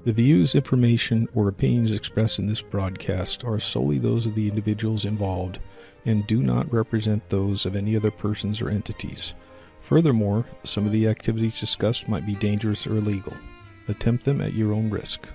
The views, information, or opinions expressed in this broadcast are solely those of the individuals involved and do not represent those of any other persons or entities. Furthermore, some of the activities discussed might be dangerous or illegal. Attempt them at your own risk.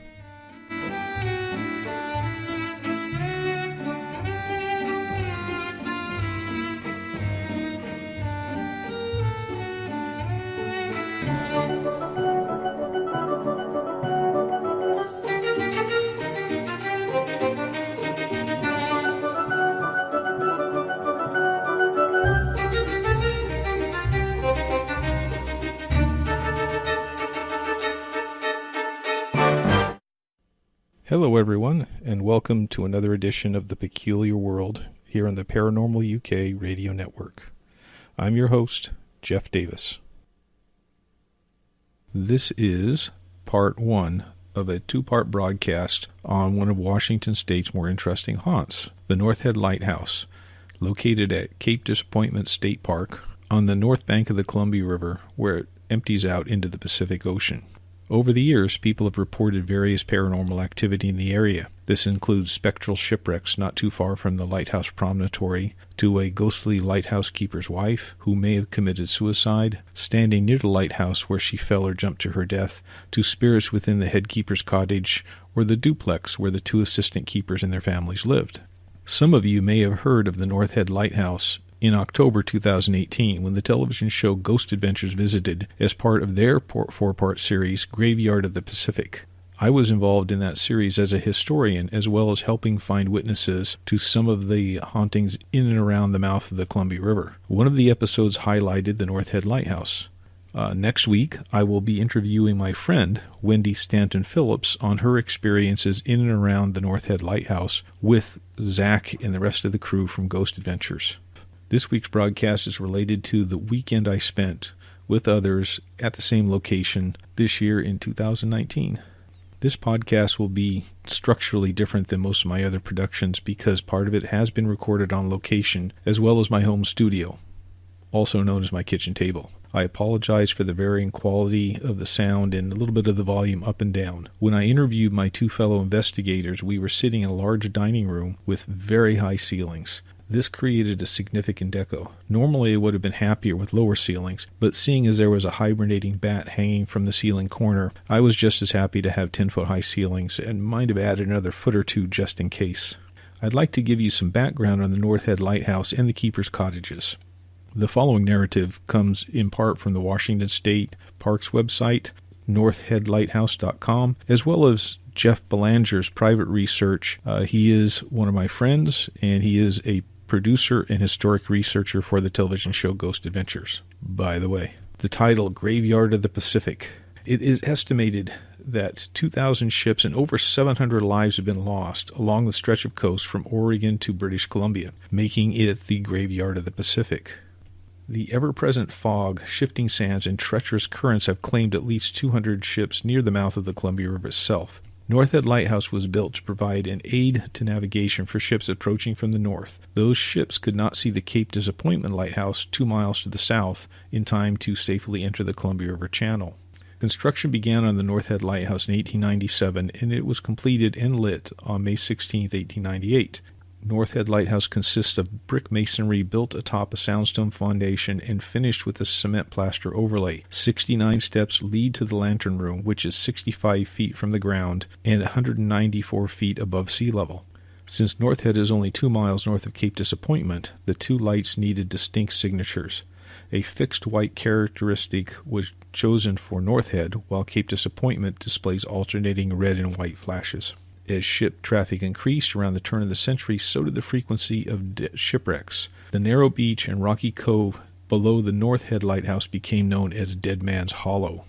Hello everyone, and welcome to another edition of The Peculiar World here on the Paranormal UK radio network. I'm your host, Jeff Davis. This is part one of a two-part broadcast on one of Washington State's more interesting haunts, the North Head Lighthouse, located at Cape Disappointment State Park on the north bank of the Columbia River, where it empties out into the Pacific Ocean. Over the years, people have reported various paranormal activity in the area. This includes spectral shipwrecks not too far from the lighthouse promontory, to a ghostly lighthouse keeper's wife who may have committed suicide, standing near the lighthouse where she fell or jumped to her death, to spirits within the head keeper's cottage, or the duplex where the two assistant keepers and their families lived. Some of you may have heard of the North Head Lighthouse in October 2018, when the television show Ghost Adventures visited as part of their four-part series, Graveyard of the Pacific. I was involved in that series as a historian, as well as helping find witnesses to some of the hauntings in and around the mouth of the Columbia River. One of the episodes highlighted the North Head Lighthouse. Next week, I will be interviewing my friend, Wendy Stanton Phillips, on her experiences in and around the North Head Lighthouse with Zak and the rest of the crew from Ghost Adventures. This week's broadcast is related to the weekend I spent with others at the same location this year in 2019. This podcast will be structurally different than most of my other productions because part of it has been recorded on location as well as my home studio, also known as my kitchen table. I apologize for the varying quality of the sound and a little bit of the volume up and down. When I interviewed my two fellow investigators, we were sitting in a large dining room with very high ceilings. This created a significant echo. Normally I would have been happier with lower ceilings, but seeing as there was a hibernating bat hanging from the ceiling corner, I was just as happy to have 10-foot high ceilings and might have added another foot or two just in case. I'd like to give you some background on the North Head Lighthouse and the keepers' cottages. The following narrative comes in part from the Washington State Parks website, northheadlighthouse.com, as well as Jeff Belanger's private research. He is one of my friends, and he is a producer and historic researcher for the television show Ghost Adventures. By the way, the title, Graveyard of the Pacific. It is estimated that 2,000 ships and over 700 lives have been lost along the stretch of coast from Oregon to British Columbia, making it the Graveyard of the Pacific. The ever-present fog, shifting sands, and treacherous currents have claimed at least 200 ships near the mouth of the Columbia River itself. North Head Lighthouse was built to provide an aid to navigation for ships approaching from the north. Those ships could not see the Cape Disappointment Lighthouse 2 miles to the south in time to safely enter the Columbia River Channel. Construction began on the North Head Lighthouse in 1897, and it was completed and lit on May 16, 1898. North Head Lighthouse consists of brick masonry built atop a soundstone foundation and finished with a cement plaster overlay. 69 steps lead to the lantern room, which is 65 feet from the ground and 194 feet above sea level. Since North Head is only 2 miles north of Cape Disappointment, the two lights needed distinct signatures. A fixed white characteristic was chosen for North Head, while Cape Disappointment displays alternating red and white flashes. As ship traffic increased around the turn of the century, so did the frequency of shipwrecks. The narrow beach and rocky cove below the North Head Lighthouse became known as Dead Man's Hollow.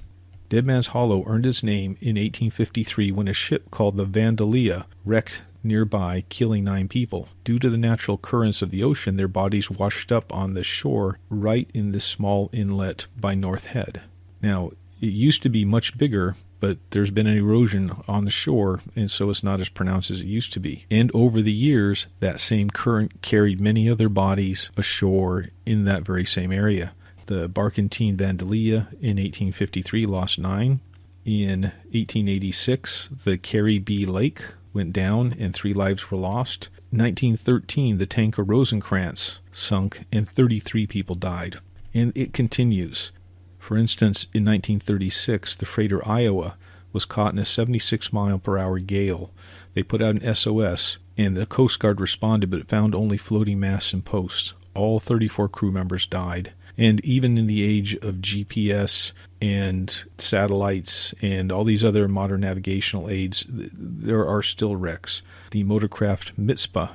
Dead Man's Hollow earned its name in 1853 when a ship called the Vandalia wrecked nearby, killing 9 people. Due to the natural currents of the ocean, their bodies washed up on the shore right in this small inlet by North Head. Now, it used to be much bigger, but there's been an erosion on the shore, and so it's not as pronounced as it used to be. And over the years, that same current carried many other bodies ashore in that very same area. The barkentine Vandalia in 1853 lost 9. In 1886, the Carrie B. Lake went down and 3 lives were lost. In 1913, the tanker Rosencrantz sunk and 33 people died. And it continues. For instance, in 1936, the freighter Iowa was caught in a 76-mile-per-hour gale. They put out an SOS, and the Coast Guard responded, but found only floating masts and posts. All 34 crew members died. And even in the age of GPS and satellites and all these other modern navigational aids, there are still wrecks. The motorcraft Mizpah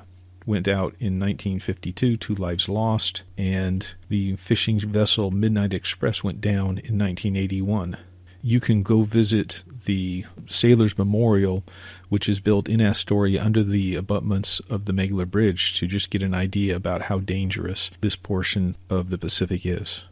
went out in 1952, 2 lives lost, and the fishing vessel Midnight Express went down in 1981. You can go visit the Sailors Memorial, which is built in Astoria under the abutments of the Megler Bridge, to just get an idea about how dangerous this portion of the Pacific is.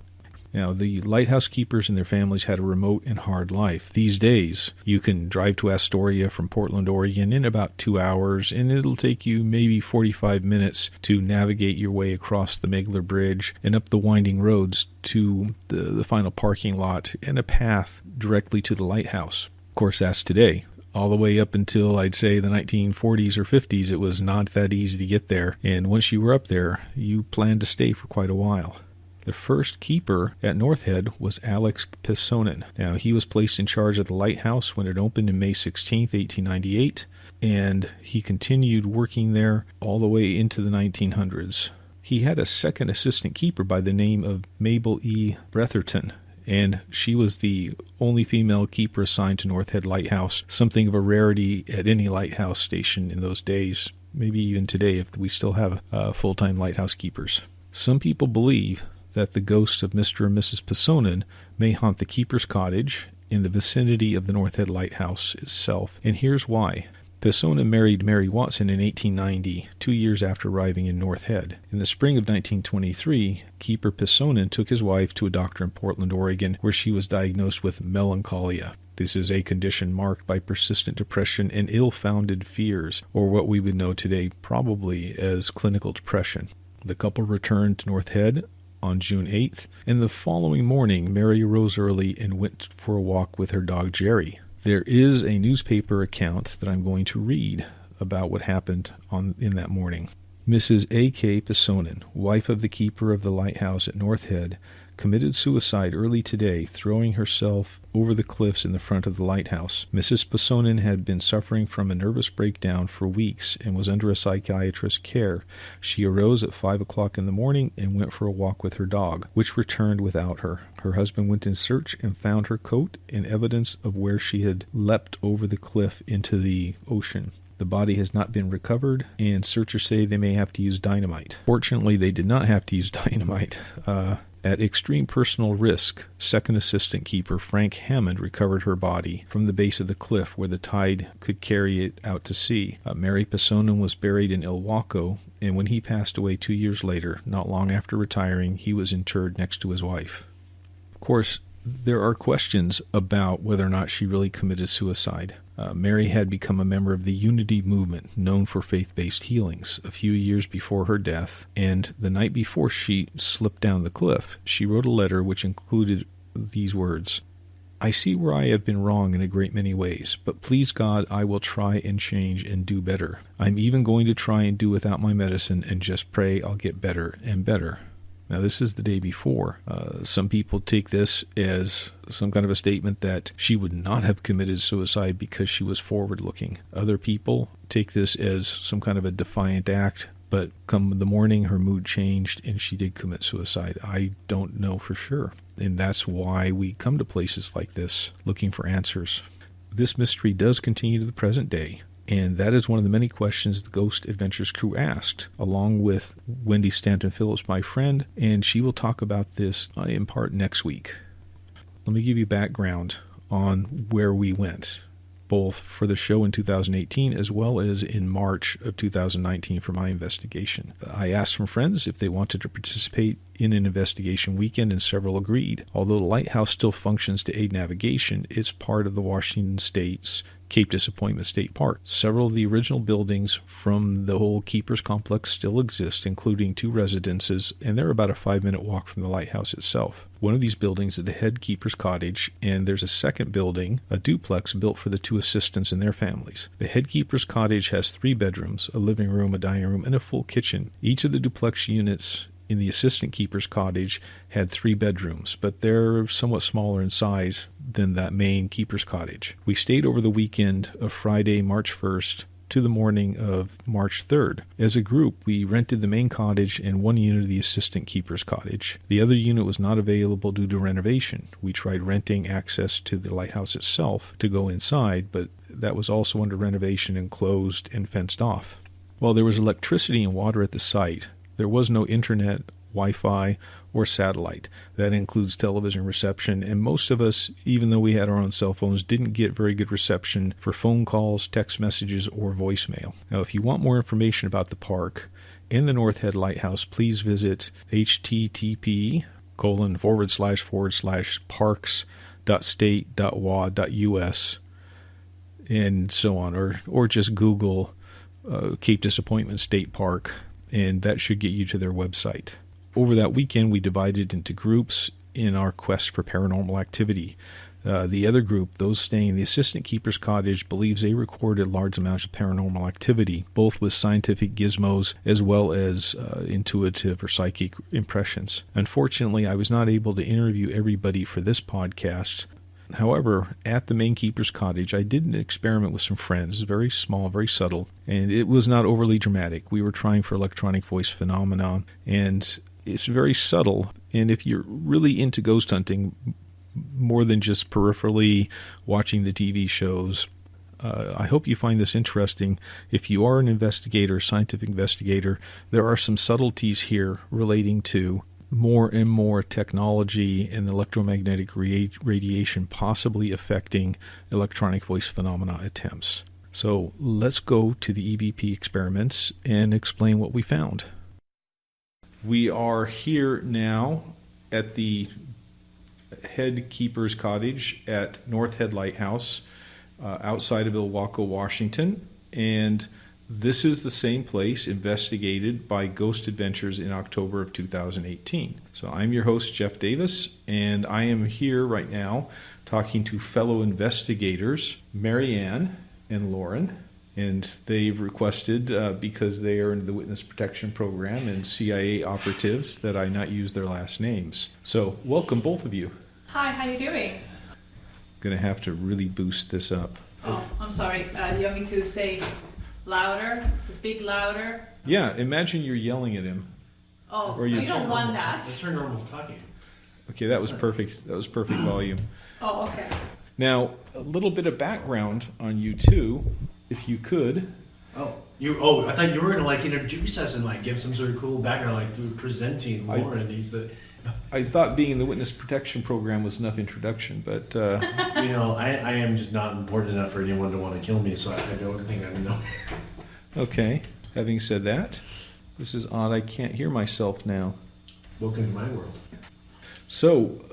Now, the lighthouse keepers and their families had a remote and hard life. These days, you can drive to Astoria from Portland, Oregon in about 2 hours, and it'll take you maybe 45 minutes to navigate your way across the Megler Bridge and up the winding roads to the final parking lot and a path directly to the lighthouse. Of course, that's today. All the way up until, I'd say, the 1940s or 50s, it was not that easy to get there. And once you were up there, you planned to stay for quite a while. The first keeper at North Head was Alex Pisonin. Now, he was placed in charge of the lighthouse when it opened in May 16, 1898, and he continued working there all the way into the 1900s. He had a second assistant keeper by the name of Mabel E. Bretherton, and she was the only female keeper assigned to North Head Lighthouse, something of a rarity at any lighthouse station in those days, maybe even today if we still have full-time lighthouse keepers. Some people believe that the ghosts of Mr. and Mrs. Pisonin may haunt the keeper's cottage in the vicinity of the North Head Lighthouse itself, and here's why. Pisonin married Mary Watson in 1890, 2 years after arriving in North Head. In the spring of 1923, Keeper Pisonin took his wife to a doctor in Portland, Oregon, where she was diagnosed with melancholia. This is a condition marked by persistent depression and ill-founded fears, or what we would know today probably as clinical depression. The couple returned to North Head on June 8th, and the following morning Mary arose early and went for a walk with her dog Jerry. There is a newspaper account that I'm going to read about what happened in that morning. Mrs. A.K. Pisonin, wife of the keeper of the lighthouse at North Head, committed suicide early today, throwing herself over the cliffs in the front of the lighthouse. Mrs. Pisonin had been suffering from a nervous breakdown for weeks and was under a psychiatrist's care. She arose at 5 o'clock in the morning and went for a walk with her dog, which returned without her. Her husband went in search and found her coat and evidence of where she had leapt over the cliff into the ocean. The body has not been recovered, and searchers say they may have to use dynamite. Fortunately, they did not have to use dynamite. At extreme personal risk, second assistant keeper Frank Hammond recovered her body from the base of the cliff where the tide could carry it out to sea. Mary Pisonin was buried in Ilwaco, and when he passed away 2 years later, not long after retiring, he was interred next to his wife. Of course, there are questions about whether or not she really committed suicide. Mary had become a member of the Unity movement, known for faith-based healings, a few years before her death, and the night before she slipped down the cliff, she wrote a letter which included these words: "I see where I have been wrong in a great many ways, but please God, I will try and change and do better. I'm even going to try and do without my medicine and just pray I'll get better and better." Now, this is the day before. Some people take this as some kind of a statement that she would not have committed suicide because she was forward-looking. Other people take this as some kind of a defiant act, but come the morning, her mood changed and she did commit suicide. I don't know for sure. And that's why we come to places like this, looking for answers. This mystery does continue to the present day. And that is one of the many questions the Ghost Adventures crew asked, along with Wendy Stanton Phillips, my friend, and she will talk about this in part next week. Let me give you background on where we went, both for the show in 2018 as well as in March of 2019 for my investigation. I asked some friends if they wanted to participate in an investigation weekend, and several agreed. Although the lighthouse still functions to aid navigation, it's part of the Washington State's Cape Disappointment State Park. Several of the original buildings from the whole Keepers complex still exist, including 2 residences, and they're about a 5-minute walk from the lighthouse itself. One of these buildings is the head keeper's cottage, and there's a second building, a duplex, built for the 2 assistants and their families. The head keeper's cottage has 3 bedrooms, a living room, a dining room, and a full kitchen. Each of the duplex units in the assistant keeper's cottage had 3 bedrooms, but they're somewhat smaller in size than that main keeper's cottage. We stayed over the weekend of Friday, March 1st to the morning of March 3rd. As a group, we rented the main cottage and 1 unit of the assistant keeper's cottage. The other unit was not available due to renovation. We tried renting access to the lighthouse itself to go inside, but that was also under renovation and closed and fenced off. While there was electricity and water at the site, there was no internet, Wi-Fi, or satellite. That includes television reception, and most of us, even though we had our own cell phones, didn't get very good reception for phone calls, text messages, or voicemail. Now, if you want more information about the park and the North Head Lighthouse, please visit http://parks.state.wa.us and so on, or just Google Cape Disappointment State Park, and that should get you to their website. Over that weekend, we divided into groups in our quest for paranormal activity. The other group, those staying in the assistant keeper's cottage, believes they recorded large amounts of paranormal activity, both with scientific gizmos as well as intuitive or psychic impressions. Unfortunately, I was not able to interview everybody for this podcast. However, at the main keeper's cottage, I did an experiment with some friends, very small, very subtle, and it was not overly dramatic. We were trying for electronic voice phenomenon, and it's very subtle. And if you're really into ghost hunting, more than just peripherally watching the TV shows, I hope you find this interesting. If you are an investigator, scientific investigator, there are some subtleties here relating to more and more technology and electromagnetic radiation possibly affecting electronic voice phenomena attempts. So let's go to the EVP experiments and explain what we found. We are here now at the head keeper's cottage at North Head Lighthouse outside of Ilwaco, Washington, and this is the same place investigated by Ghost Adventures in October of 2018. So I'm your host, Jeff Davis, and I am here right now talking to fellow investigators, Marianne and Lauren, and they've requested, because they are in the Witness Protection Program and CIA operatives, that I not use their last names. So welcome, both of you. Hi, how you doing? Going to have to really boost this up. Oh, I'm sorry. Do you want me to say louder, to speak louder? Yeah, imagine you're yelling at him. Oh, so you don't want that. That's her normal talking. Okay, that was perfect. That was perfect volume. Oh, okay. Now, a little bit of background on you two, if you could. I thought you were gonna introduce us and give some sort of cool background, you were presenting Lauren. I thought being in the Witness Protection Program was enough introduction, but I am just not important enough for anyone to want to kill me, so I don't think I know. Okay. Having said that, this is odd. I can't hear myself now. Welcome to my world. So,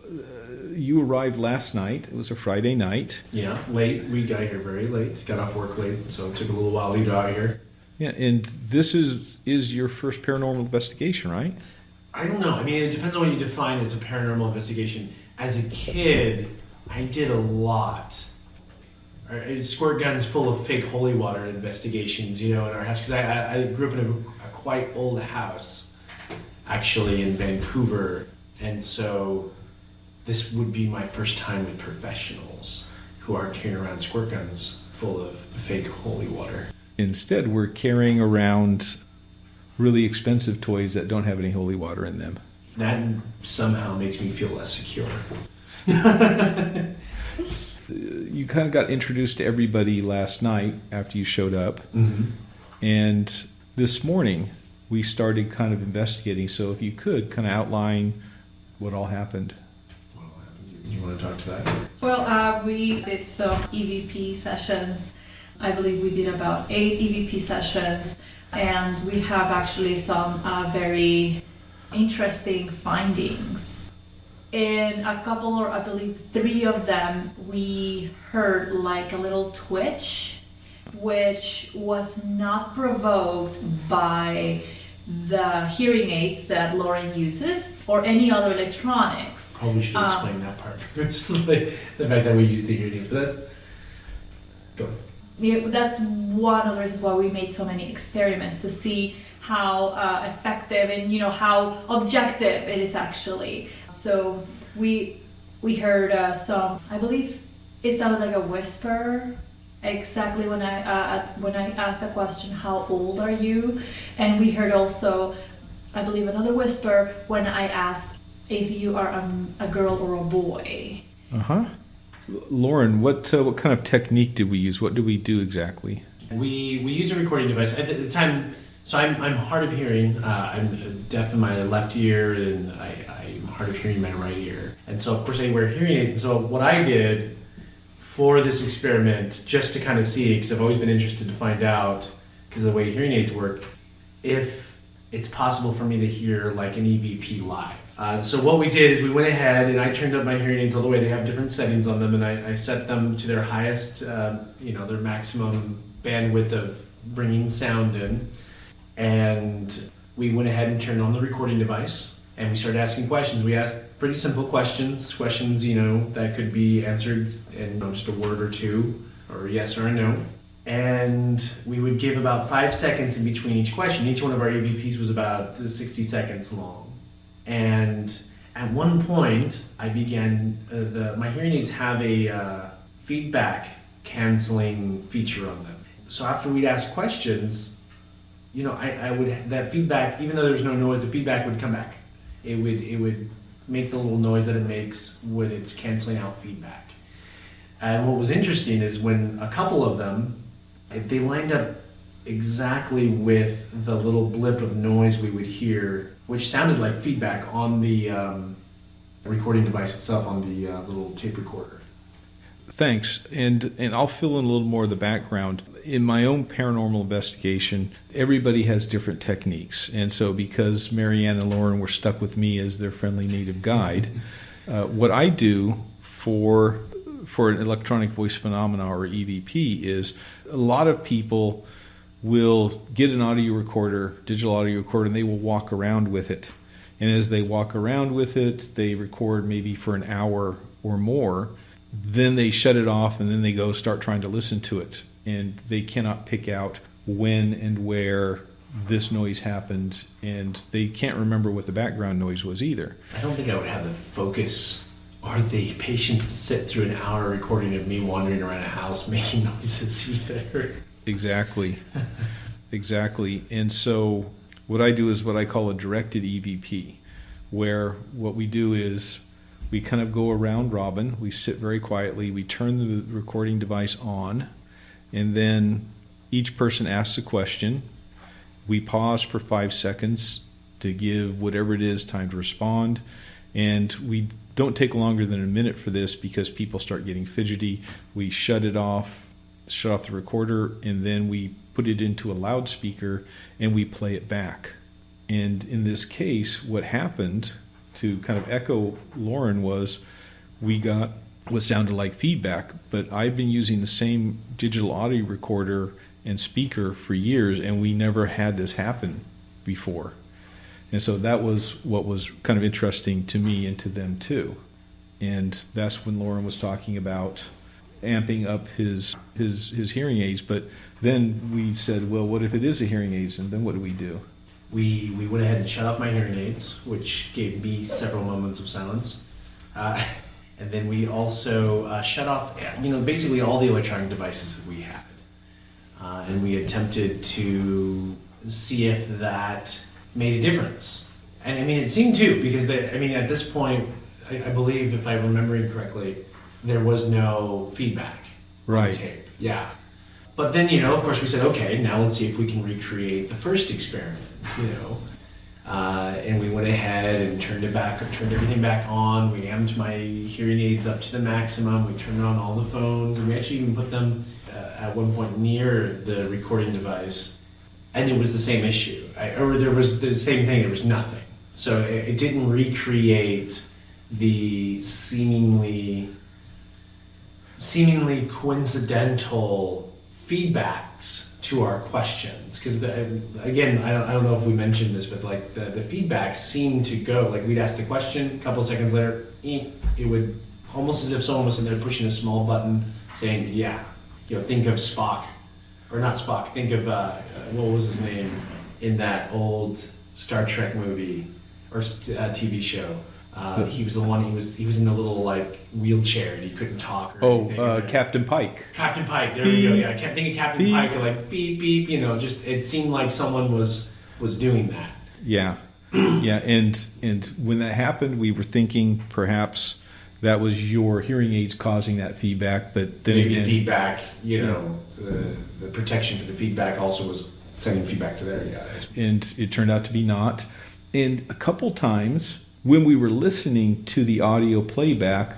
you arrived last night. It was a Friday night. Yeah, late. We got here very late. Got off work late, so it took a little while to get out here. Yeah, and this is your first paranormal investigation, right? I don't know. I mean, it depends on what you define as a paranormal investigation. As a kid, I did a lot. Squirt guns full of fake holy water investigations, in our house. Because I grew up in a quite old house, actually, in Vancouver. And so this would be my first time with professionals who aren't carrying around squirt guns full of fake holy water. Instead, we're carrying around really expensive toys that don't have any holy water in them. That somehow makes me feel less secure. You kind of got introduced to everybody last night after you showed up. Mm-hmm. And this morning, we started kind of investigating. So if you could kind of outline what all happened. You want to talk to that? Well, we did some EVP sessions. I believe we did about 8 EVP sessions. And we have actually some very interesting findings. in a couple, or I believe 3 of them, we heard like a little twitch, which was not provoked by the hearing aids that Lauren uses or any other electronics. Probably should explain that part first, the fact that we use the hearing aids, but that's... Go ahead. Yeah, that's one of the reasons why we made so many experiments, to see how effective and how objective it is actually. So we heard some, I believe it sounded like a whisper exactly when I asked the question, how old are you? And we heard also, I believe, another whisper when I asked if you are a girl or a boy. Lauren, what kind of technique did we use? What did we do exactly? We used a recording device at the time. So I'm hard of hearing. I'm deaf in my left ear, and I'm hard of hearing in my right ear. And so of course I wear hearing aids. And so what I did for this experiment, just to kind of see, because I've always been interested to find out, because of the way hearing aids work, if it's possible for me to hear like an EVP live. So what we did is we went ahead and I turned up my hearing aids all the way. They have different settings on them, and I set them to their highest, their maximum bandwidth of bringing sound in. And we went ahead and turned on the recording device, and we started asking questions. We asked pretty simple questions, that could be answered in just a word or two, or a yes or a no. And we would give about 5 seconds in between each question. Each one of our EVPs was about 60 seconds long. And at one point, I began, my hearing aids have a feedback canceling feature on them. So after we'd ask questions, I would, that feedback, even though there's no noise, the feedback would come back. It would make the little noise that it makes when it's canceling out feedback. And what was interesting is when a couple of them, they lined up exactly with the little blip of noise we would hear, which sounded like feedback on the recording device itself, on the little tape recorder. Thanks. And I'll fill in a little more of the background. In my own paranormal investigation, everybody has different techniques. And so because Marianne and Lauren were stuck with me as their friendly native guide, what I do for an electronic voice phenomena, or EVP, is a lot of people will get an audio recorder, digital audio recorder, and they will walk around with it. And as they walk around with it, they record maybe for an hour or more. Then they shut it off, and then they go start trying to listen to it. And they cannot pick out when and where this noise happened, and they can't remember what the background noise was either. I don't think I would have the focus or the patience to sit through an hour recording of me wandering around a house making noises either. Exactly. Exactly. And so what I do is what I call a directed EVP, where what we do is we kind of go around robin, we sit very quietly, we turn the recording device on, and then each person asks a question. We pause for 5 seconds to give whatever it is time to respond, and we don't take longer than a minute for this because people start getting fidgety. We shut off the recorder, and then we put it into a loudspeaker and we play it back. And in this case, what happened, to kind of echo Lauren, was we got what sounded like feedback, but I've been using the same digital audio recorder and speaker for years, and we never had this happen before. And so that was what was kind of interesting to me and to them too. And that's when Lauren was talking about amping up his hearing aids. But then we said, well, what if it is a hearing aids? And then what do we do? We went ahead and shut off my hearing aids, which gave me several moments of silence. And then we also shut off, basically all the electronic devices that we had. And we attempted to see if that made a difference. And I mean, it seemed to, because at this point, I believe, if I'm remembering correctly, there was no feedback on the tape. Yeah. But then, of course, we said, okay, now let's see if we can recreate the first experiment, And we went ahead and turned everything back on. We amped my hearing aids up to the maximum. We turned on all the phones, and we actually even put them at one point near the recording device. And it was the same issue, or there was the same thing. There was nothing. So it didn't recreate the seemingly coincidental feedbacks to our questions. Because again, I don't know if we mentioned this, but like the feedback seemed to go, like we'd ask the question, a couple of seconds later, it would almost as if someone was in there pushing a small button saying, yeah, think of Spock, or not Spock, think of, what was his name in that old Star Trek movie or TV show. He was the one. He was in the little like wheelchair and he couldn't talk. Or anything. Captain Pike. Captain Pike. There we go. Yeah, I can't think of Captain beep. Pike. Like beep beep. Just it seemed like someone was doing that. Yeah, yeah. And when that happened, we were thinking perhaps that was your hearing aids causing that feedback. But then maybe again, the feedback. The protection for the feedback also was sending feedback to their guys. And it turned out to be not. And a couple times, when we were listening to the audio playback,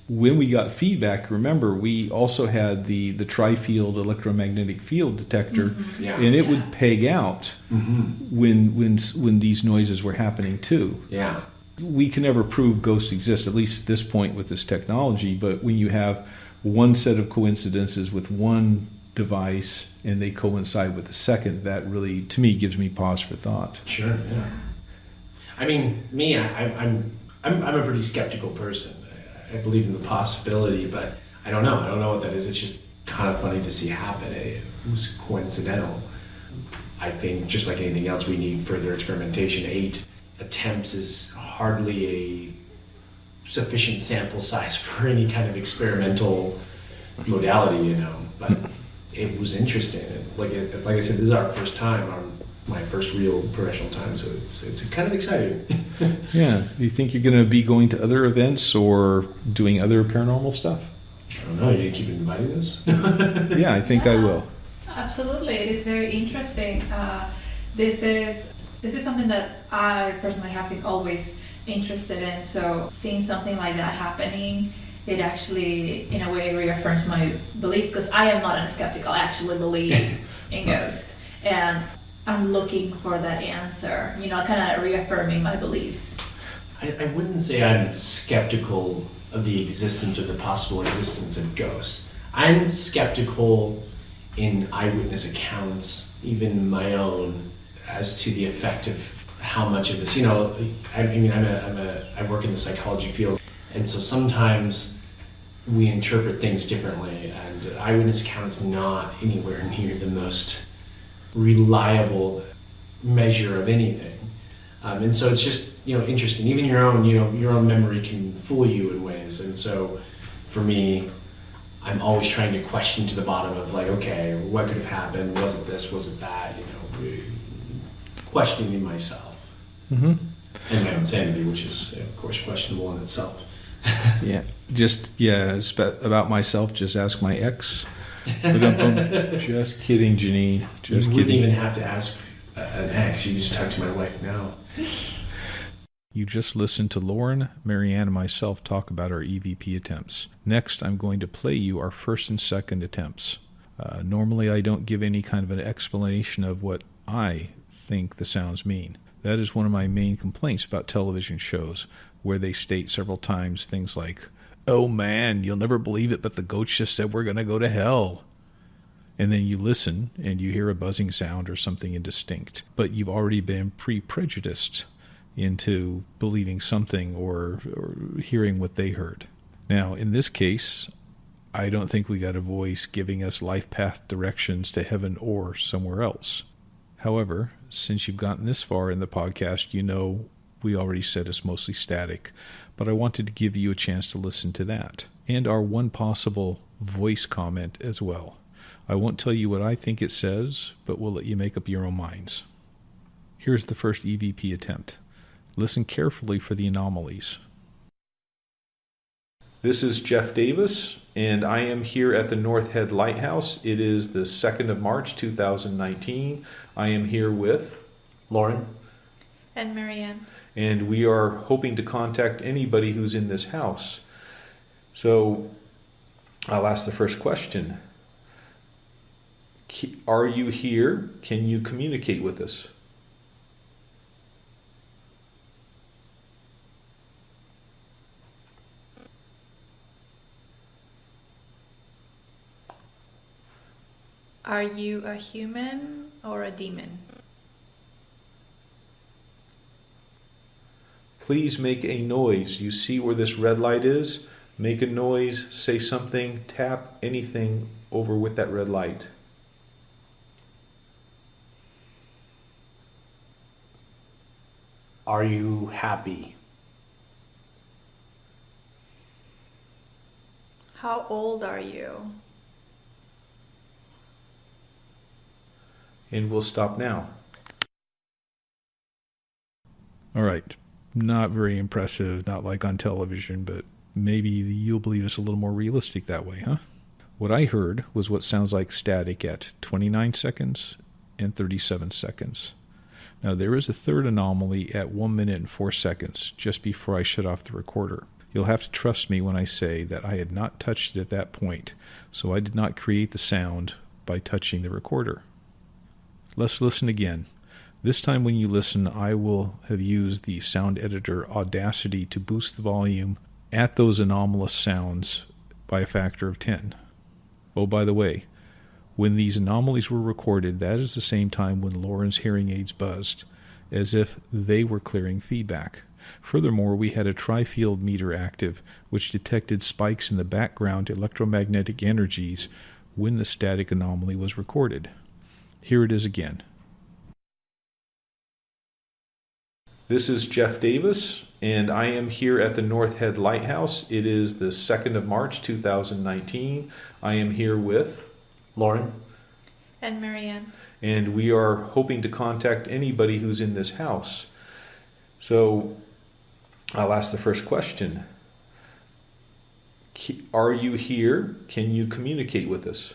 when we got feedback, remember, we also had the tri-field electromagnetic field detector, and it would peg out when these noises were happening too. Yeah. We can never prove ghosts exist, at least at this point with this technology, but when you have one set of coincidences with one device and they coincide with the second, that really, to me, gives me pause for thought. Sure, yeah. I mean, me, I'm a pretty skeptical person. I believe in the possibility, but I don't know. I don't know what that is. It's just kind of funny to see happen. It was coincidental. I think just like anything else, we need further experimentation. 8 attempts is hardly a sufficient sample size for any kind of experimental modality, But it was interesting. Like I said, this is our first time. My first real professional time, so it's kind of exciting. Yeah. Do you think you're going to be going to other events or doing other paranormal stuff? I don't know. Are you going to keep inviting us? Yeah, I think I will. Absolutely, it is very interesting. This is something that I personally have been always interested in. So seeing something like that happening, it actually, in a way, reaffirms my beliefs, because I am not a skeptic. I actually believe in ghosts, and I'm looking for that answer, kind of reaffirming my beliefs. I wouldn't say I'm skeptical of the existence or the possible existence of ghosts. I'm skeptical in eyewitness accounts, even my own, as to the effect of how much of this, I work in the psychology field, and so sometimes we interpret things differently, and eyewitness account is not anywhere near the most reliable measure of anything, and so it's just interesting. Even your own memory can fool you in ways, and so for me, I'm always trying to question to the bottom of like, okay, what could have happened? Was it this? Was it that? Questioning myself and my own sanity, which is of course questionable in itself. Just about myself. Just ask my ex. Just kidding, Janine. Just you kidding. You wouldn't even have to ask an ex. You just talk to my wife now. You just listened to Lauren, Marianne, and myself talk about our EVP attempts. Next, I'm going to play you our first and second attempts. Normally, I don't give any kind of an explanation of what I think the sounds mean. That is one of my main complaints about television shows, where they state several times things like, "Oh man, you'll never believe it, but the ghost just said we're going to go to hell." And then you listen and you hear a buzzing sound or something indistinct, but you've already been pre-prejudiced into believing something or hearing what they heard. Now, in this case, I don't think we got a voice giving us life path directions to heaven or somewhere else. However, since you've gotten this far in the podcast, we already said it's mostly static, but I wanted to give you a chance to listen to that, and our one possible voice comment as well. I won't tell you what I think it says, but we'll let you make up your own minds. Here's the first EVP attempt. Listen carefully for the anomalies. This is Jeff Davis, and I am here at the North Head Lighthouse. It is the 2nd of March, 2019. I am here with Lauren and Marianne. And we are hoping to contact anybody who's in this house. So I'll ask the first question. Are you here? Can you communicate with us? Are you a human or a demon? Please make a noise. You see where this red light is? Make a noise, say something, tap anything over with that red light. Are you happy? How old are you? And we'll stop now. All right. Not very impressive, not like on television, but maybe you'll believe it's a little more realistic that way, huh? What I heard was what sounds like static at 29 seconds and 37 seconds. Now, there is a third anomaly at 1 minute and 4 seconds, just before I shut off the recorder. You'll have to trust me when I say that I had not touched it at that point, so I did not create the sound by touching the recorder. Let's listen again. This time when you listen, I will have used the sound editor Audacity to boost the volume at those anomalous sounds by a factor of 10. Oh, by the way, when these anomalies were recorded, that is the same time when Lauren's hearing aids buzzed, as if they were clearing feedback. Furthermore, we had a tri-field meter active, which detected spikes in the background electromagnetic energies when the static anomaly was recorded. Here it is again. This is Jeff Davis, and I am here at the North Head Lighthouse. It is the 2nd of March, 2019. I am here with Lauren? And Marianne. And we are hoping to contact anybody who's in this house. So I'll ask the first question. Are you here? Can you communicate with us?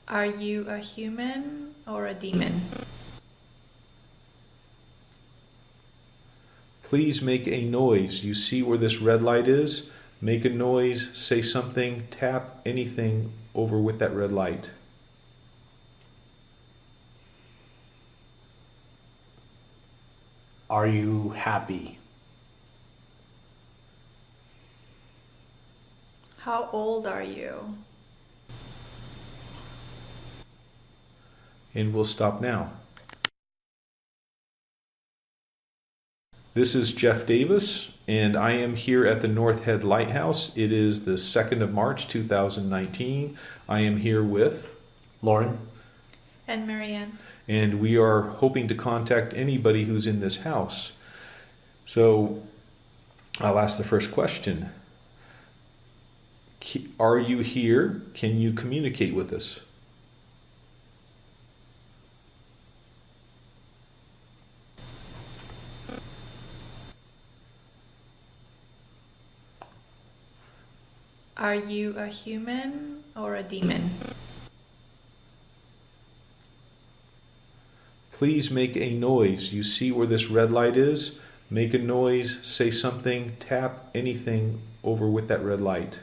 Are you a human or a demon? Please make a noise. You see where this red light is? Make a noise, say something, tap anything over with that red light. Are you happy? How old are you? And we'll stop now. This is Jeff Davis, and I am here at the North Head Lighthouse. It is the 2nd of March, 2019. I am here with Lauren? And Marianne. And we are hoping to contact anybody who's in this house. So I'll ask the first question. Are you here? Can you communicate with us? Are you a human or a demon? Please make a noise. You see where this red light is? Make a noise, say something, tap anything over with that red light.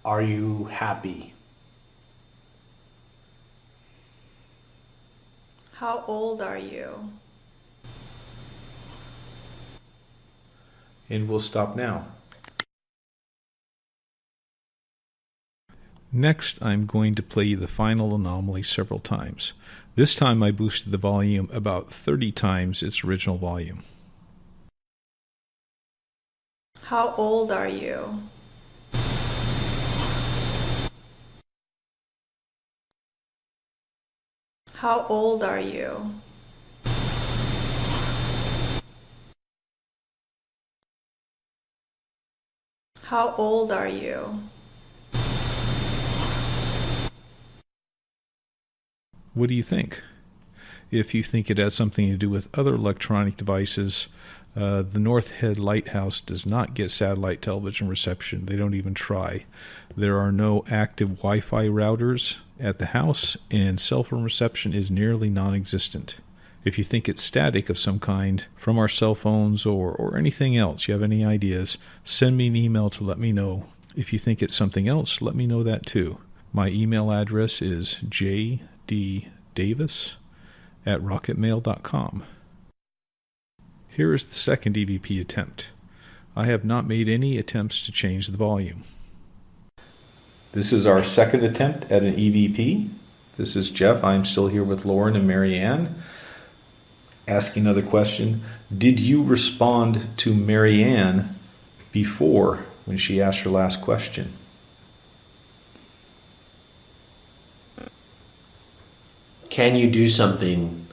Are you happy? How old are you? And we'll stop now. Next, I'm going to play the final anomaly several times. This time I boosted the volume about 30 times its original volume. How old are you? How old are you? How old are you? What do you think? If you think it has something to do with other electronic devices, the North Head Lighthouse does not get satellite television reception. They don't even try. There are no active Wi-Fi routers at the house, and cell phone reception is nearly non-existent. If you think it's static of some kind from our cell phones or anything else, you have any ideas, send me an email to let me know. If you think it's something else, let me know that too. My email address is jddavis@rocketmail.com. Here is the second EVP attempt. I have not made any attempts to change the volume. This is our second attempt at an EVP. This is Jeff. I'm still here with Lauren and Marianne. Asking another question. Did you respond to Marianne before when she asked her last question? Can you do something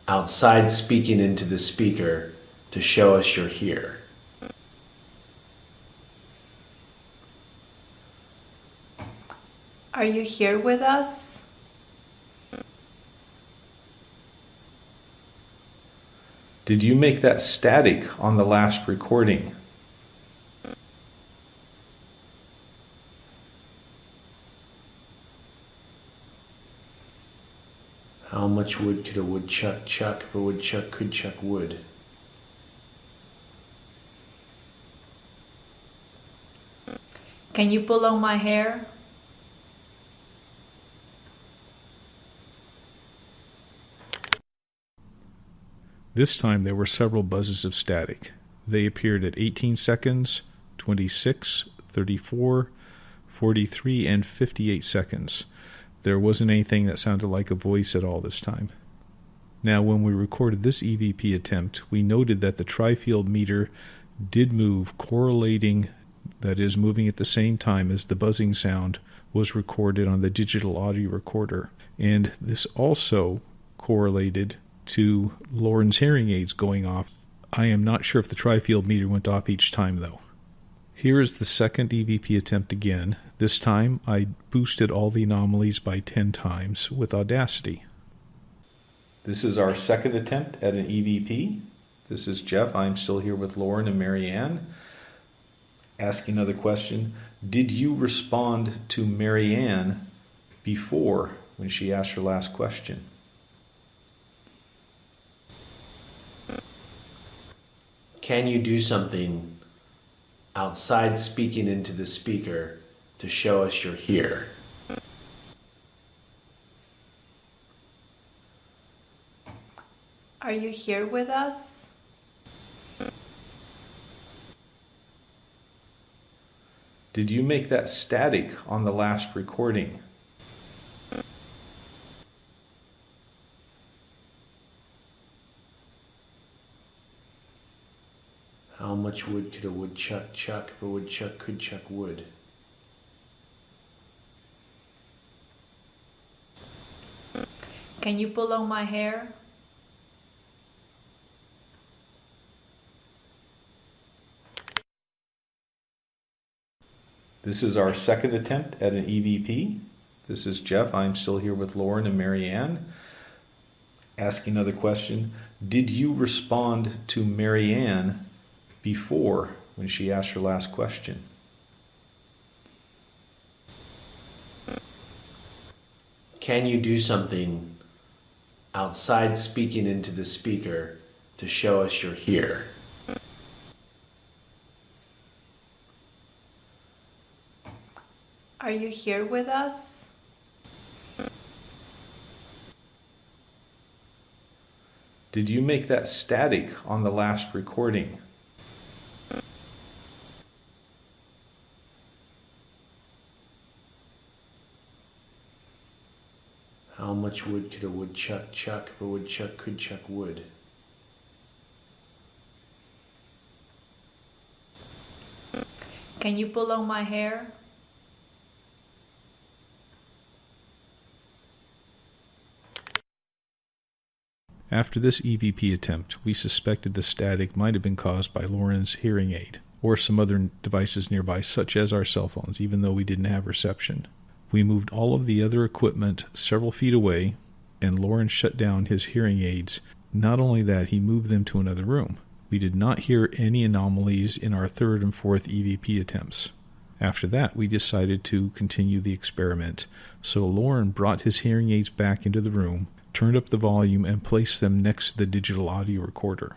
outside speaking into the speaker to show us you're here? Are you here with us? Did you make that static on the last recording? How much wood could a woodchuck chuck if a woodchuck could chuck wood? Can you pull on my hair? This time there were several buzzes of static. They appeared at 18 seconds, 26, 34, 43, and 58 seconds. There wasn't anything that sounded like a voice at all this time. Now, when we recorded this EVP attempt, we noted that the tri-field meter did move, correlating, that is, moving at the same time as the buzzing sound was recorded on the digital audio recorder. And this also correlated to Lauren's hearing aids going off. I am not sure if the tri-field meter went off each time, though. Here is the second EVP attempt again. This time I boosted all the anomalies by 10 times with Audacity. This is our second attempt at an EVP. This is Jeff. I'm still here with Lauren and Marianne. Asking another question. Did you respond to Marianne before when she asked her last question? Can you do something outside speaking into the speaker to show us you're here? Are you here with us? Did you make that static on the last recording? How much wood could a woodchuck chuck if a woodchuck could chuck wood? Can you pull on my hair? This is our second attempt at an EVP. This is Jeff. I'm still here with Lauren and Marianne. Asking another question. Did you respond to Marianne before when she asked her last question? Can you do something outside speaking into the speaker to show us you're here? Are you here with us? Did you make that static on the last recording? How much wood could a woodchuck chuck if a woodchuck could chuck wood? Can you pull on my hair? After this EVP attempt, we suspected the static might have been caused by Lauren's hearing aid or some other devices nearby, such as our cell phones, even though we didn't have reception. We moved all of the other equipment several feet away, and Lauren shut down his hearing aids. Not only that, he moved them to another room. We did not hear any anomalies in our third and fourth EVP attempts. After that, we decided to continue the experiment, so Lauren brought his hearing aids back into the room, turned up the volume, and placed them next to the digital audio recorder.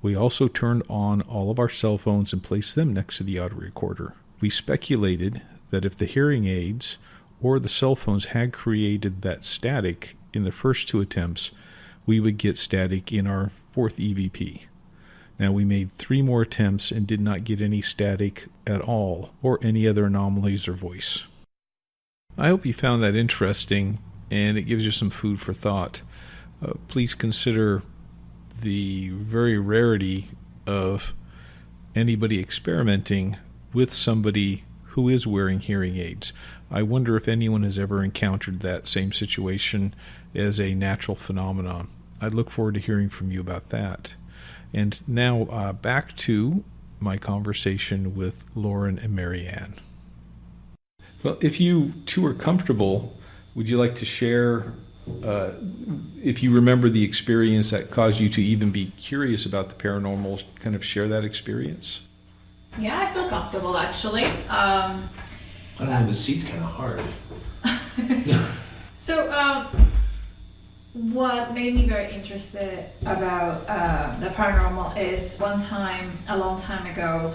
We also turned on all of our cell phones and placed them next to the audio recorder. We speculated that if the hearing aids or the cell phones had created that static in the first 2 attempts, we would get static in our 4th EVP. Now, we made 3 more attempts and did not get any static at all, or any other anomalies or voice. I hope you found that interesting, and it gives you some food for thought. Please consider the very rarity of anybody experimenting with somebody who is wearing hearing aids. I wonder if anyone has ever encountered that same situation as a natural phenomenon. I'd look forward to hearing from you about that. And now back to my conversation with Lauren and Marianne. Well, if you two are comfortable, would you like to share, if you remember the experience that caused you to even be curious about the paranormal, kind of share that experience? Yeah, I feel comfortable actually. I don't know, the seat's kind of hard. So, what made me very interested about the paranormal is one time, a long time ago,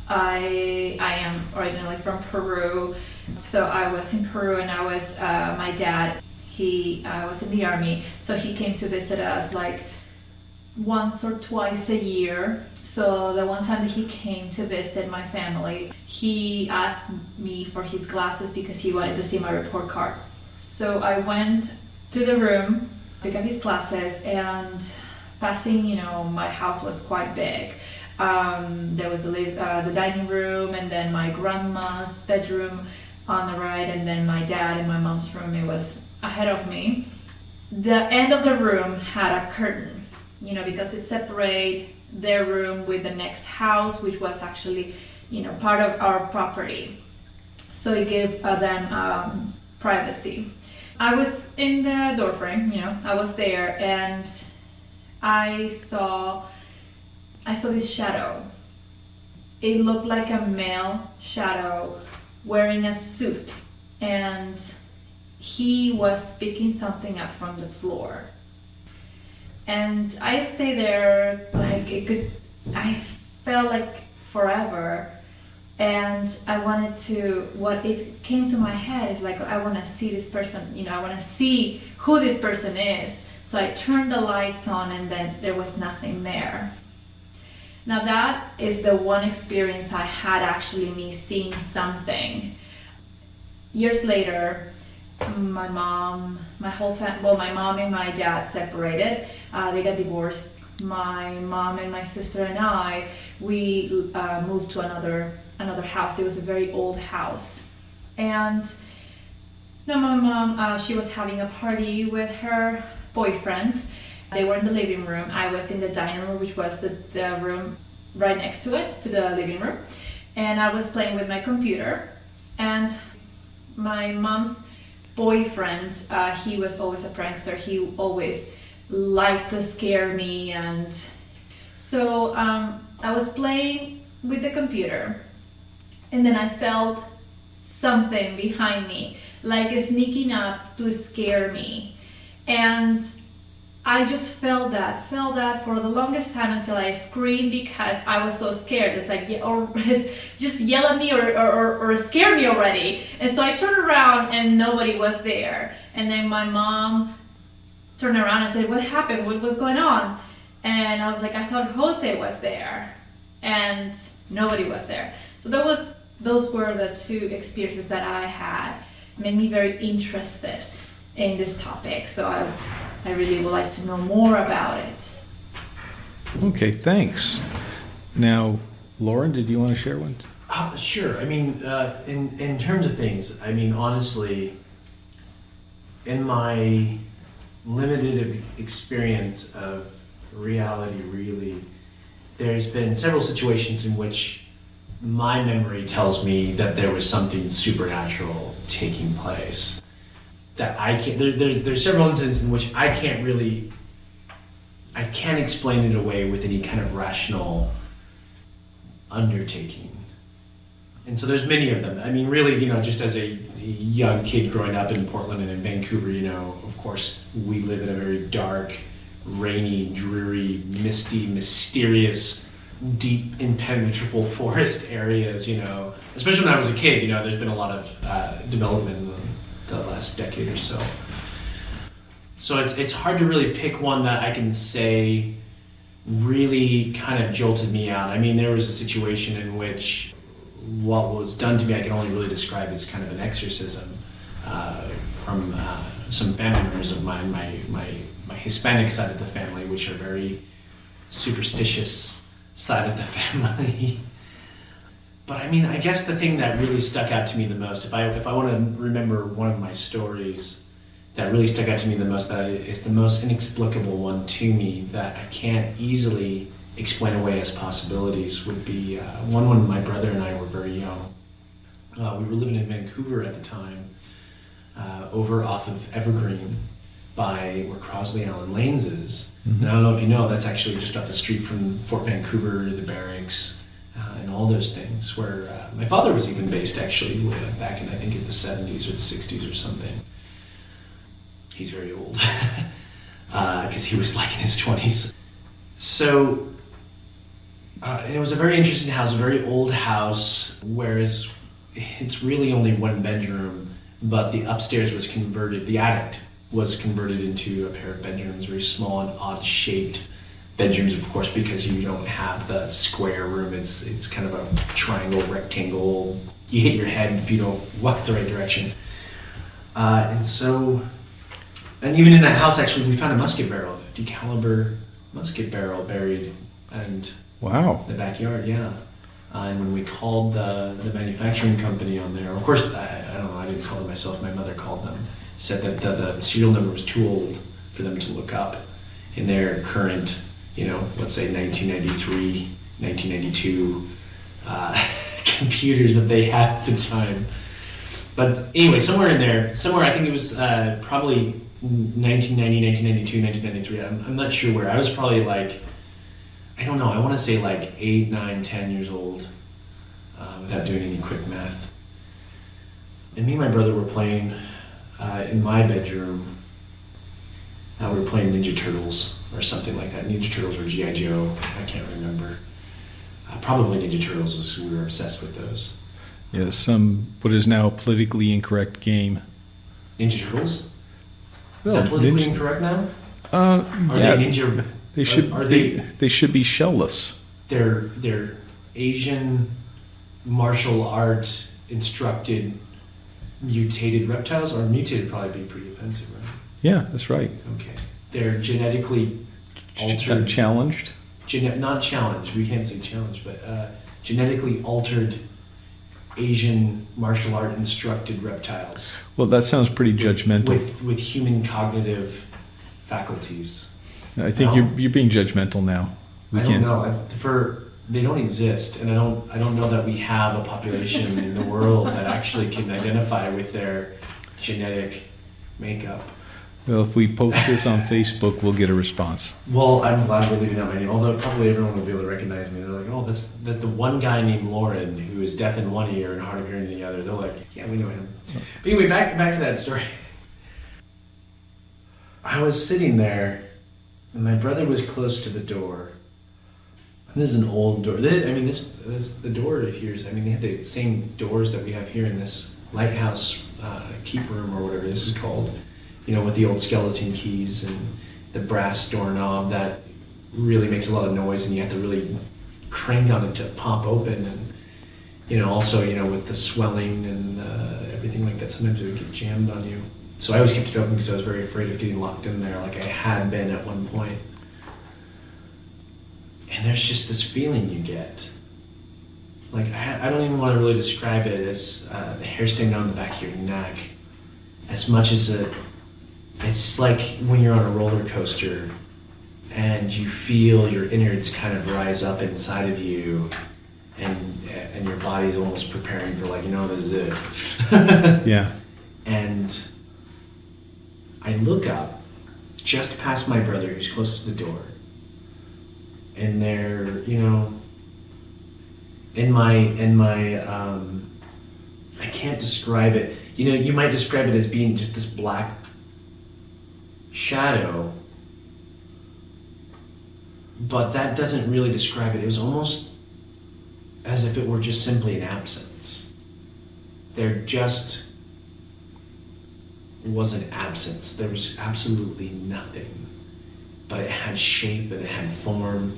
I am originally from Peru. So I was in Peru, and I was, my dad, he was in the army, so he came to visit us like once or twice a year. So the one time that he came to visit my family, he asked me for his glasses because he wanted to see my report card. So I went to the room, picked up his glasses, and passing, my house was quite big. There was the dining room, and then my grandma's bedroom on the right, and then my dad and my mom's room. It was ahead of me. The end of the room had a curtain, because it separated their room with the next house, which was actually, part of our property. So it gave them privacy. I was in the doorframe, I was there, and I saw this shadow. It looked like a male shadow wearing a suit, and he was picking something up from the floor. And I stayed there I felt like forever, and what it came to my head is like, I want to see this person, I want to see who this person is. So I turned the lights on, and then there was nothing there. Now that is the one experience I had, actually, me seeing something. Years later, my mom and my dad separated. They got divorced. My mom and my sister and I, we moved to another house. It was a very old house. And now my mom, she was having a party with her boyfriend. They were in the living room. I was in the dining room, which was the room right next to it, to the living room. And I was playing with my computer. And my mom's boyfriend, he was always a prankster. He always liked to scare me. And so I was playing with the computer. And then I felt something behind me, like sneaking up to scare me. And I just felt that for the longest time, until I screamed because I was so scared. It's like, or just yell at me or scare me already. And so I turned around and nobody was there. And then my mom turned around and said, "What happened? What was going on?" And I was like, "I thought Jose was there." And nobody was there. So those were the two experiences that I had. Made me very interested in this topic. So I really would like to know more about it. Okay, thanks. Now, Lauren, did you want to share one? Sure. I mean, in terms of things, I mean, honestly, in my limited experience of reality, really, there's been several situations in which my memory tells me that there was something supernatural taking place. That I can't, there's several instances in which I can't explain it away with any kind of rational undertaking. And so there's many of them. I mean, really, just as a young kid growing up in Portland and in Vancouver, of course, we live in a very dark, rainy, dreary, misty, mysterious, deep, impenetrable forest areas, especially when I was a kid, there's been a lot of development last decade or so. So it's hard to really pick one that I can say really kind of jolted me out. I mean, there was a situation in which what was done to me I can only really describe as kind of an exorcism from some family members of mine, my Hispanic side of the family, which are very superstitious side of the family. But I mean, I guess the thing that really stuck out to me the most, if I want to remember one of my stories that really stuck out to me the most, that is the most inexplicable one to me, that I can't easily explain away as possibilities, would be one when my brother and I were very young. We were living in Vancouver at the time, over off of Evergreen by where Crosley Allen Lanes is. And I don't know if you know, that's actually just up the street from Fort Vancouver, the barracks, and all those things, where my father was even based actually back in, I think, in the 70s or the 60s or something. He's very old, because he was like in his 20s. So, and it was a very interesting house, a very old house, whereas it's really only one bedroom, but the upstairs was converted, the attic was converted into a pair of bedrooms, very small and odd-shaped bedrooms, of course, because you don't have the square room. It's kind of a triangle, rectangle. You hit your head if you don't walk the right direction. And even in that house, actually, we found a musket barrel, 50 caliber musket barrel buried, and wow, the backyard, yeah. And when we called the manufacturing company on there, of course, I don't know, I didn't call them myself, my mother called them, said that the serial number was too old for them to look up in their current, let's say 1993, 1992 computers that they had at the time. But anyway, somewhere in there, I think it was probably 1990, 1992, 1993, I'm not sure where. I was probably like, I don't know, I want to say like 8, 9, 10 years old, without doing any quick math. And me and my brother were playing in my bedroom. We were playing Ninja Turtles or something like that. Ninja Turtles or G.I. Joe, I can't remember. Probably Ninja Turtles, is we were obsessed with those. Yeah, what is now a politically incorrect game. Ninja Turtles? Is Well, that politically Ninja- incorrect now? Are Are they ninja? They should. Are they should be shellless. They're Asian martial art instructed mutated reptiles, or mutated would probably be pretty offensive, right? Yeah, that's right. Okay. They're genetically altered. Challenged. Not challenged. We can't say challenged, but genetically altered Asian martial art instructed reptiles. Well, that sounds pretty judgmental. With human cognitive faculties. I think No. you're being judgmental now. I don't know. They don't exist, and I don't know that we have a population in the world that actually can identify with their genetic makeup. Well, if we post this on Facebook, we'll get a response. Well, I'm glad we're leaving out my name, although probably everyone will be able to recognize me. They're like, oh, that's the one guy named Lauren who is deaf in one ear and hard of hearing in the other. They're like, yeah, we know him. But anyway, back to that story. I was sitting there, and my brother was close to the door. And this is an old door. This the door here is. They have the same doors that we have here in this lighthouse keep room or whatever this is called. With the old skeleton keys and the brass doorknob that really makes a lot of noise, and you have to really crank on it to pop open. And also with the swelling and everything like that, sometimes it would get jammed on you. So I always kept it open because I was very afraid of getting locked in there, like I had been at one point. And there's just this feeling you get. Like, I don't even want to really describe it as the hair standing on the back of your neck, as much as it's like when you're on a roller coaster and you feel your innards kind of rise up inside of you, and your body's almost preparing for, like, this is it. Yeah. And I look up just past my brother, who's close to the door, and they're, in my I can't describe it. You might describe it as being just this black shadow, but that doesn't really describe it. It was almost as if it were just simply an absence. They're just was an absence. There was absolutely nothing, but it had shape and it had form.